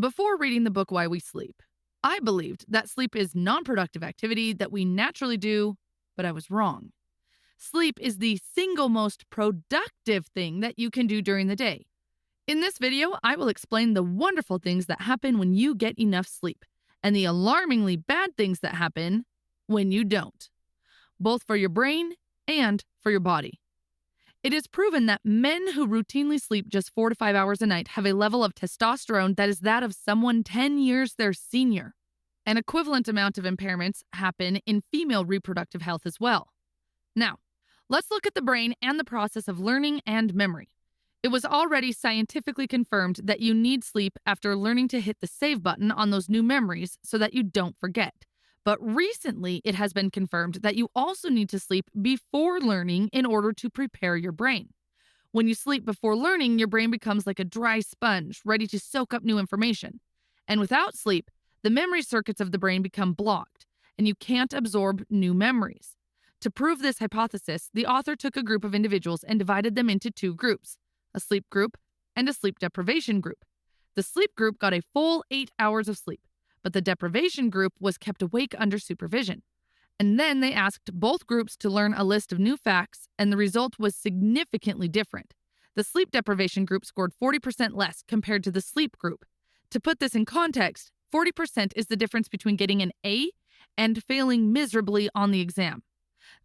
Before reading the book Why We Sleep, I believed that sleep is non-productive activity that we naturally do, but I was wrong. Sleep is the single most productive thing that you can do during the day. In this video, I will explain the wonderful things that happen when you get enough sleep and the alarmingly bad things that happen when you don't, both for your brain and for your body. It is proven that men who routinely sleep just 4 to 5 hours a night have a level of testosterone that is that of someone 10 years their senior. An equivalent amount of impairments happen in female reproductive health as well. Now, let's look at the brain and the process of learning and memory. It was already scientifically confirmed that you need sleep after learning to hit the save button on those new memories so that you don't forget. But recently, it has been confirmed that you also need to sleep before learning in order to prepare your brain. When you sleep before learning, your brain becomes like a dry sponge, ready to soak up new information. And without sleep, the memory circuits of the brain become blocked, and you can't absorb new memories. To prove this hypothesis, the author took a group of individuals and divided them into two groups, a sleep group and a sleep deprivation group. The sleep group got a full 8 hours of sleep, but the deprivation group was kept awake under supervision. And then they asked both groups to learn a list of new facts, and the result was significantly different. The sleep deprivation group scored 40% less compared to the sleep group. To put this in context, 40% is the difference between getting an A and failing miserably on the exam.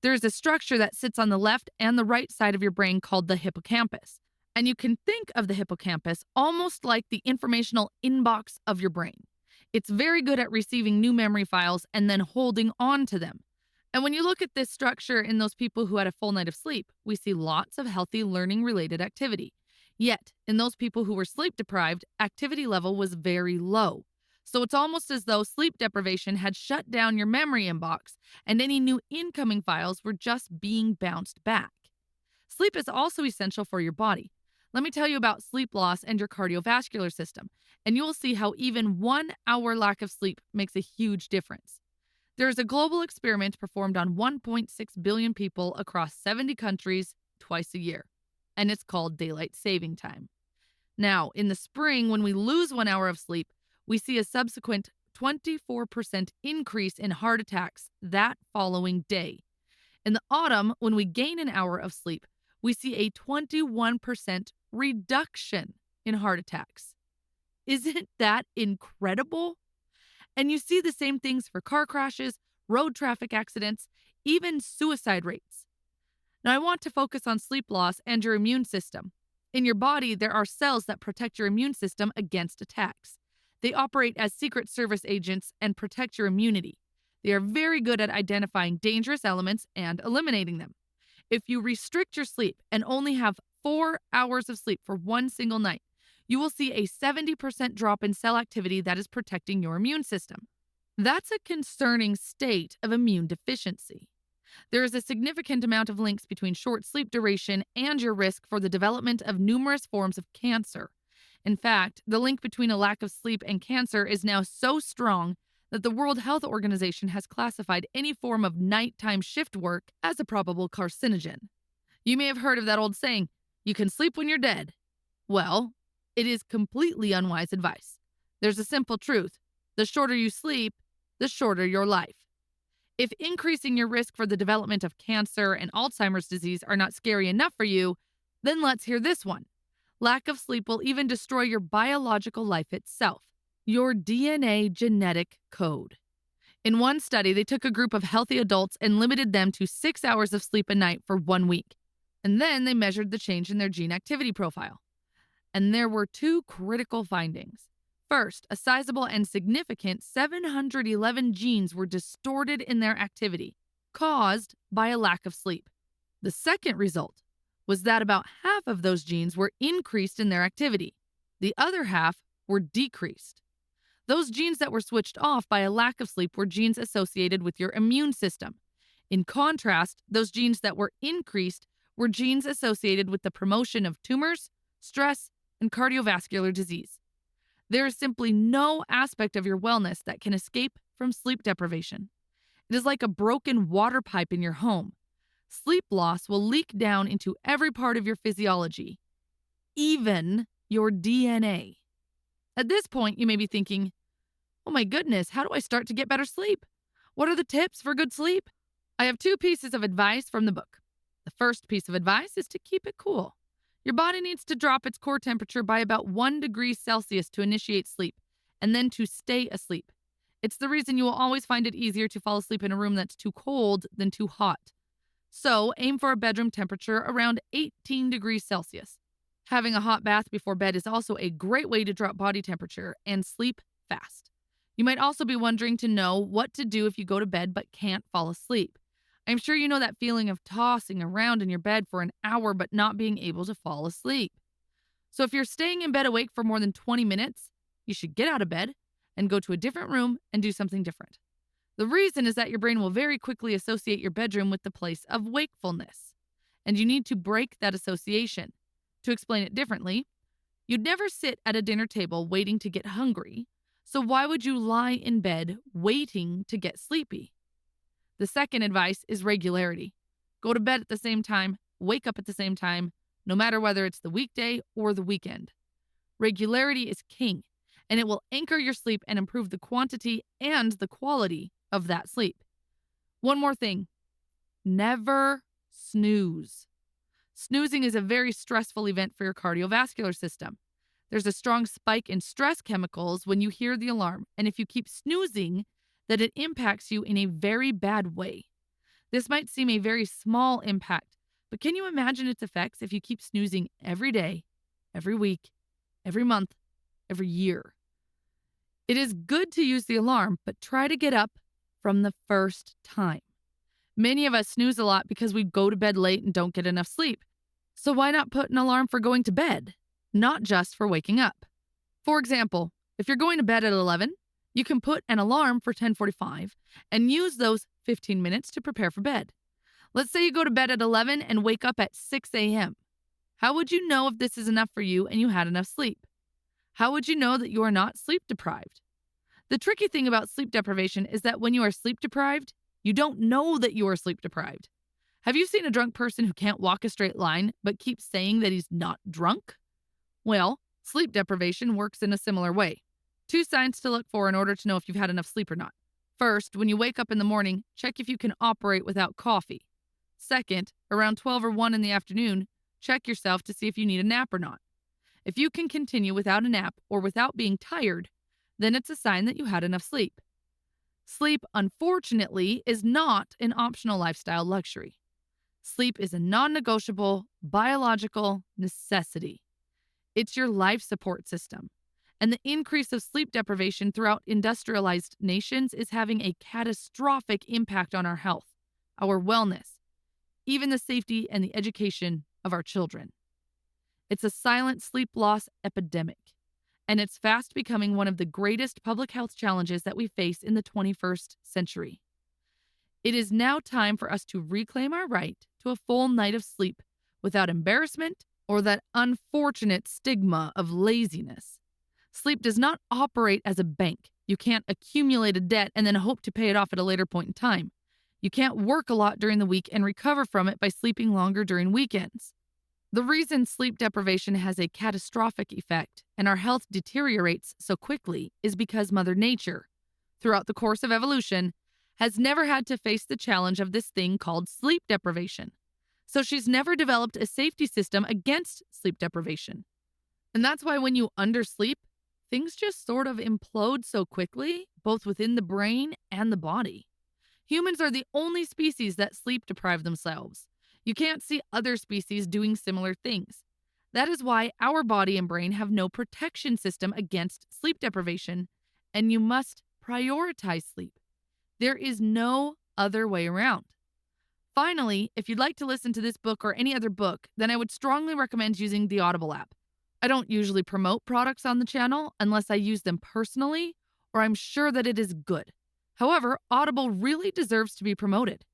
There is a structure that sits on the left and the right side of your brain called the hippocampus. And you can think of the hippocampus almost like the informational inbox of your brain. It's very good at receiving new memory files and then holding on to them. And when you look at this structure in those people who had a full night of sleep, we see lots of healthy learning-related activity. Yet, in those people who were sleep deprived, activity level was very low. So it's almost as though sleep deprivation had shut down your memory inbox and any new incoming files were just being bounced back. Sleep is also essential for your body. Let me tell you about sleep loss and your cardiovascular system, and you will see how even 1 hour lack of sleep makes a huge difference. There is a global experiment performed on 1.6 billion people across 70 countries twice a year, and it's called daylight saving time. Now, in the spring, when we lose 1 hour of sleep, we see a subsequent 24% increase in heart attacks that following day. In the autumn, when we gain an hour of sleep, we see a 21% reduction in heart attacks. Isn't that incredible? And you see the same things for car crashes, road traffic accidents, even suicide rates. Now, I want to focus on sleep loss and your immune system. In your body, there are cells that protect your immune system against attacks. They operate as secret service agents and protect your immunity. They are very good at identifying dangerous elements and eliminating them. If you restrict your sleep and only have 4 hours of sleep for one single night, you will see a 70% drop in cell activity that is protecting your immune system. That's a concerning state of immune deficiency. There is a significant amount of links between short sleep duration and your risk for the development of numerous forms of cancer. In fact, the link between a lack of sleep and cancer is now so strong that the World Health Organization has classified any form of nighttime shift work as a probable carcinogen. You may have heard of that old saying, you can sleep when you're dead. Well, it is completely unwise advice. There's a simple truth. The shorter you sleep, the shorter your life. If increasing your risk for the development of cancer and Alzheimer's disease are not scary enough for you, then let's hear this one. Lack of sleep will even destroy your biological life itself, your DNA genetic code. In one study, they took a group of healthy adults and limited them to 6 hours of sleep a night for 1 week. And then they measured the change in their gene activity profile. And there were two critical findings. First, a sizable and significant 711 genes were distorted in their activity, caused by a lack of sleep. The second result was that about half of those genes were increased in their activity. The other half were decreased. Those genes that were switched off by a lack of sleep were genes associated with your immune system. In contrast, those genes that were increased were genes associated with the promotion of tumors, stress, and cardiovascular disease. There is simply no aspect of your wellness that can escape from sleep deprivation. It is like a broken water pipe in your home. Sleep loss will leak down into every part of your physiology, even your DNA. At this point, you may be thinking, oh my goodness, how do I start to get better sleep? What are the tips for good sleep? I have two pieces of advice from the book. The first piece of advice is to keep it cool. Your body needs to drop its core temperature by about 1 degree Celsius to initiate sleep, and then to stay asleep. It's the reason you will always find it easier to fall asleep in a room that's too cold than too hot. So, aim for a bedroom temperature around 18 degrees Celsius. Having a hot bath before bed is also a great way to drop body temperature and sleep fast. You might also be wondering to know what to do if you go to bed but can't fall asleep. I'm sure you know that feeling of tossing around in your bed for an hour but not being able to fall asleep. So, if you're staying in bed awake for more than 20 minutes, you should get out of bed and go to a different room and do something different. The reason is that your brain will very quickly associate your bedroom with the place of wakefulness, and you need to break that association. To explain it differently, you'd never sit at a dinner table waiting to get hungry, so why would you lie in bed waiting to get sleepy? The second advice is regularity. Go to bed at the same time, wake up at the same time, no matter whether it's the weekday or the weekend. Regularity is king, and it will anchor your sleep and improve the quantity and the quality of that sleep. One more thing, never snooze. Snoozing is a very stressful event for your cardiovascular system. There's a strong spike in stress chemicals when you hear the alarm, and if you keep snoozing, that it impacts you in a very bad way. This might seem a very small impact, but can you imagine its effects if you keep snoozing every day, every week, every month, every year? It is good to use the alarm, but try to get up from the first time. Many of us snooze a lot because we go to bed late and don't get enough sleep. So why not put an alarm for going to bed, not just for waking up? For example, if you're going to bed at 11, you can put an alarm for 10:45 and use those 15 minutes to prepare for bed. Let's say you go to bed at 11 and wake up at 6 a.m. How would you know if this is enough for you and you had enough sleep? How would you know that you are not sleep deprived? The tricky thing about sleep deprivation is that when you are sleep deprived, you don't know that you are sleep deprived. Have you seen a drunk person who can't walk a straight line but keeps saying that he's not drunk? Well, sleep deprivation works in a similar way. Two signs to look for in order to know if you've had enough sleep or not. First, when you wake up in the morning, check if you can operate without coffee. Second, around 12 or 1 in the afternoon, check yourself to see if you need a nap or not. If you can continue without a nap or without being tired, then it's a sign that you had enough sleep. Sleep, unfortunately, is not an optional lifestyle luxury. Sleep is a non-negotiable biological necessity. It's your life support system. And the increase of sleep deprivation throughout industrialized nations is having a catastrophic impact on our health, our wellness, even the safety and the education of our children. It's a silent sleep loss epidemic, and it's fast becoming one of the greatest public health challenges that we face in the 21st century. It is now time for us to reclaim our right to a full night of sleep without embarrassment or that unfortunate stigma of laziness. Sleep does not operate as a bank. You can't accumulate a debt and then hope to pay it off at a later point in time. You can't work a lot during the week and recover from it by sleeping longer during weekends. The reason sleep deprivation has a catastrophic effect and our health deteriorates so quickly is because Mother Nature, throughout the course of evolution, has never had to face the challenge of this thing called sleep deprivation. So she's never developed a safety system against sleep deprivation. And that's why when you undersleep, things just sort of implode so quickly, both within the brain and the body. Humans are the only species that sleep deprive themselves. You can't see other species doing similar things. That is why our body and brain have no protection system against sleep deprivation, and you must prioritize sleep. There is no other way around. Finally, if you'd like to listen to this book or any other book, then I would strongly recommend using the Audible app. I don't usually promote products on the channel unless I use them personally or I'm sure that it is good. However, Audible really deserves to be promoted.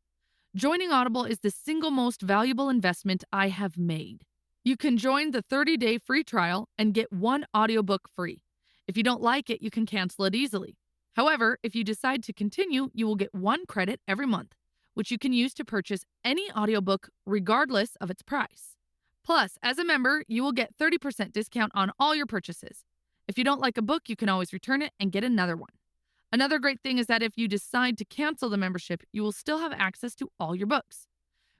Joining Audible is the single most valuable investment I have made. You can join the 30-day free trial and get one audiobook free. If you don't like it, you can cancel it easily. However, if you decide to continue, you will get 1 credit every month, which you can use to purchase any audiobook regardless of its price. Plus, as a member, you will get 30% discount on all your purchases. If If you don't like a book, you can always return it and get another one. Another great thing is that if you decide to cancel the membership, you will still have access to all your books.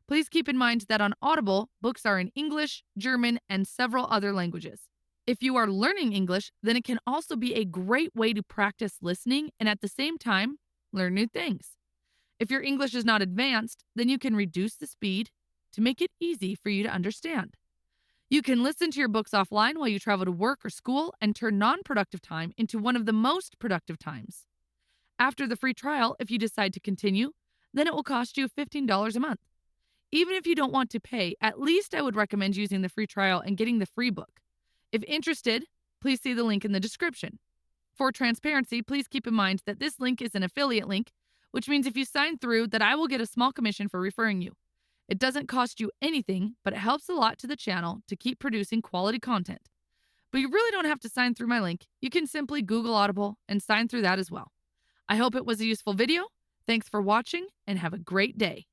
Please keep in mind that on Audible, books are in English, German, and several other languages. If you are learning English, then it can also be a great way to practice listening and at the same time, learn new things. If your English is not advanced, then you can reduce the speed to make it easy for you to understand. You can listen to your books offline while you travel to work or school and turn non productive time into one of the most productive times. After the free trial, if you decide to continue, then it will cost you $15 a month. Even if you don't want to pay, at least I would recommend using the free trial and getting the free book. If interested, please see the link in the description. For transparency, please keep in mind that this link is an affiliate link, which means if you sign through that I will get a small commission for referring you. It doesn't cost you anything, but it helps a lot to the channel to keep producing quality content. But you really don't have to sign through my link. You can simply Google Audible and sign through that as well. I hope it was a useful video. Thanks for watching and have a great day.